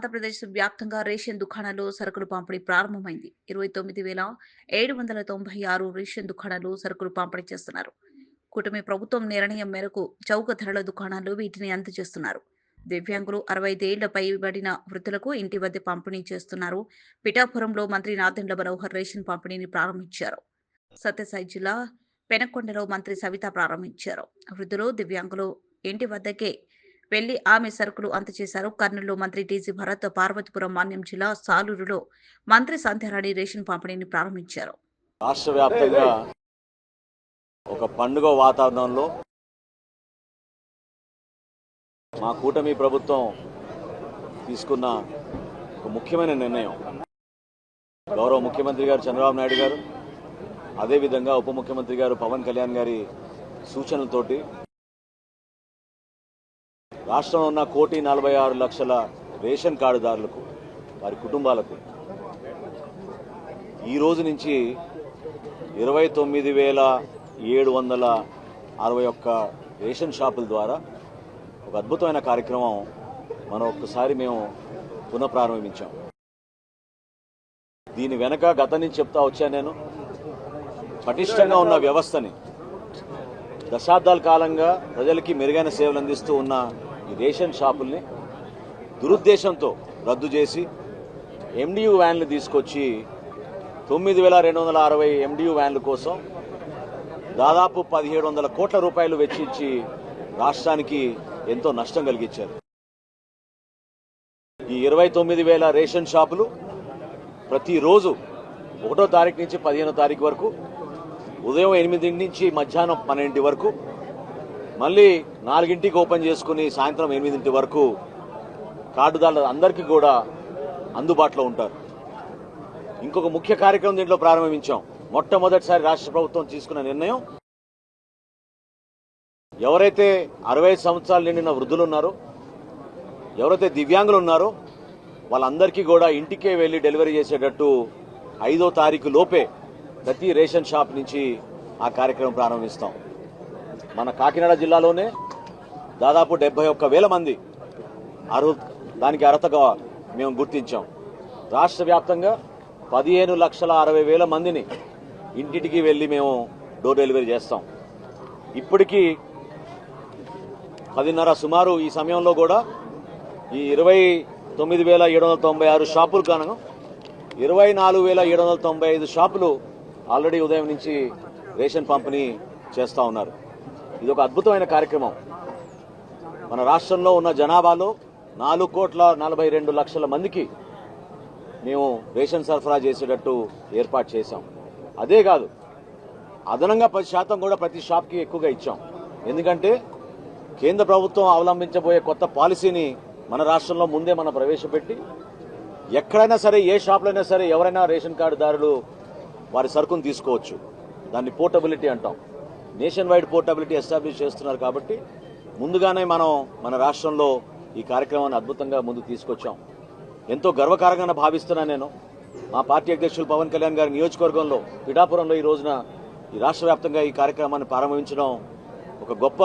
ఆంధ్రప్రదేశ్ వ్యాప్తంగా రేషన్ దుకాణాల్లో సరుకులు పంపిణీ ప్రారంభమైంది. 29,796 రేషన్ దుకాణాల్లో సరుకులు పంపిణీ చేస్తున్నారు. కూటమి ప్రభుత్వం నిర్ణయం మేరకు చౌక ధరల దుకాణాల్లో వీటిని అందజేస్తున్నారు. దివ్యాంగులు 65 ఏళ్ల పైబడిన వృద్ధులకు ఇంటి వద్ద పంపిణీ చేస్తున్నారు. పిఠాపురంలో మంత్రి నాదెండ్ల మనోహర్ రేషన్ పంపిణీని ప్రారంభించారు. సత్యసాయి జిల్లా పెనకొండలో మంత్రి సవిత ప్రారంభించారు. వృద్ధులు, దివ్యాంగులు ఇంటి వద్దకే వెళ్లి ఆమె సరుకులు అందజేశారు. కర్నూలులో మంత్రి టీజీ భరత్, పార్వతీపురం మాన్యం జిల్లా సాలూరులో మంత్రి సంధ్యారాణి రేషన్ పంపిణీని ప్రారంభించారు. రాష్ట్ర వ్యాప్తంగా ఒక పండుగ వాతావరణంలో మా కూటమి ప్రభుత్వం తీసుకున్న ఒక ముఖ్యమైన నిర్ణయం, గౌరవ ముఖ్యమంత్రి గారు చంద్రబాబు నాయుడు గారు, అదేవిధంగా ఉప ముఖ్యమంత్రి గారు పవన్ కళ్యాణ్ గారి సూచనలతోటి రాష్ట్రంలో ఉన్న 1,46,00,000 రేషన్ కార్డుదారులకు, వారి కుటుంబాలకు ఈ రోజు నుంచి 29,761 రేషన్ షాపుల ద్వారా ఒక అద్భుతమైన కార్యక్రమం మనం ఒక్కసారి మేము పునఃప్రారంభించాం. దీని వెనక గతం నుంచి చెప్తా వచ్చాను నేను. పటిష్టంగా ఉన్న వ్యవస్థని, దశాబ్దాల కాలంగా ప్రజలకి మెరుగైన సేవలు అందిస్తూ ఉన్న ఈ రేషన్ షాపుల్ని దురుద్దేశంతో రద్దు చేసి ఎండియు వ్యాన్లు తీసుకొచ్చి 9,260 ఎండియు వ్యాన్ల కోసం దాదాపు 1,700 కోట్ల రూపాయలు వెచ్చించి రాష్ట్రానికి ఎంతో నష్టం కలిగించారు. ఈ 29,000 రేషన్ షాపులు ప్రతిరోజు 1వ తారీఖు నుంచి 15వ తారీఖు వరకు ఉదయం 8 నుంచి మధ్యాహ్నం 12 వరకు, మళ్ళీ 4ంటికి ఓపెన్ చేసుకుని సాయంత్రం 8 వరకు కార్డుదారులు అందరికీ కూడా అందుబాటులో ఉంటారు. ఇంకొక ముఖ్య కార్యక్రమం దీంట్లో ప్రారంభించాం. మొట్టమొదటిసారి రాష్ట్ర ప్రభుత్వం తీసుకున్న నిర్ణయం, ఎవరైతే 65 సంవత్సరాలు నిండిన వృద్ధులు ఉన్నారో, ఎవరైతే దివ్యాంగులు ఉన్నారో వాళ్ళందరికీ కూడా ఇంటికే వెళ్లి డెలివరీ చేసేటట్టు 5వ తారీఖు లోపే ప్రతి రేషన్ షాప్ నుంచి ఆ కార్యక్రమం ప్రారంభిస్తాం. మన కాకినాడ జిల్లాలోనే దాదాపు 71,000 మంది దానికి అర్హతగా మేము గుర్తించాం. రాష్ట్ర వ్యాప్తంగా 15,60,000 మందిని ఇంటింటికి వెళ్లి మేము డోర్ డెలివరీ చేస్తాం. ఇప్పటికీ 10:30 సుమారు ఈ సమయంలో కూడా ఈ 29,796 షాపులు కాను 24,795 షాపులు ఆల్రెడీ ఉదయం నుంచి రేషన్ పంపిణీ చేస్తూ ఉన్నారు. ఇది ఒక అద్భుతమైన కార్యక్రమం. మన రాష్ట్రంలో ఉన్న జనాభాలో 4,42,00,000 మందికి మేము రేషన్ సరఫరా చేసేటట్టు ఏర్పాటు చేశాం. అదే కాదు, అదనంగా 10% కూడా ప్రతి షాప్కి ఎక్కువగా ఇచ్చాం. ఎందుకంటే కేంద్ర ప్రభుత్వం అవలంబించబోయే కొత్త పాలసీని మన రాష్ట్రంలో ముందే మనం ప్రవేశపెట్టి ఎక్కడైనా సరే, ఏ షాప్లో అయినా సరే ఎవరైనా రేషన్ కార్డుదారులు వారి సరుకును తీసుకోవచ్చు. దాన్ని పోర్టబిలిటీ అంటాం. నేషన్ వైడ్ పోర్టబిలిటీ ఎస్టాబ్లిష్ చేస్తున్నారు. కాబట్టి ముందుగానే మనం మన రాష్ట్రంలో ఈ కార్యక్రమాన్ని అద్భుతంగా ముందుకు తీసుకొచ్చాం. ఎంతో గర్వకారంగా భావిస్తున్నాను నేను. మా పార్టీ అధ్యక్షులు పవన్ కళ్యాణ్ గారి నియోజకవర్గంలో పిఠాపురంలో ఈ రోజున ఈ రాష్ట్ర వ్యాప్తంగా ఈ కార్యక్రమాన్ని ప్రారంభించడం ఒక గొప్ప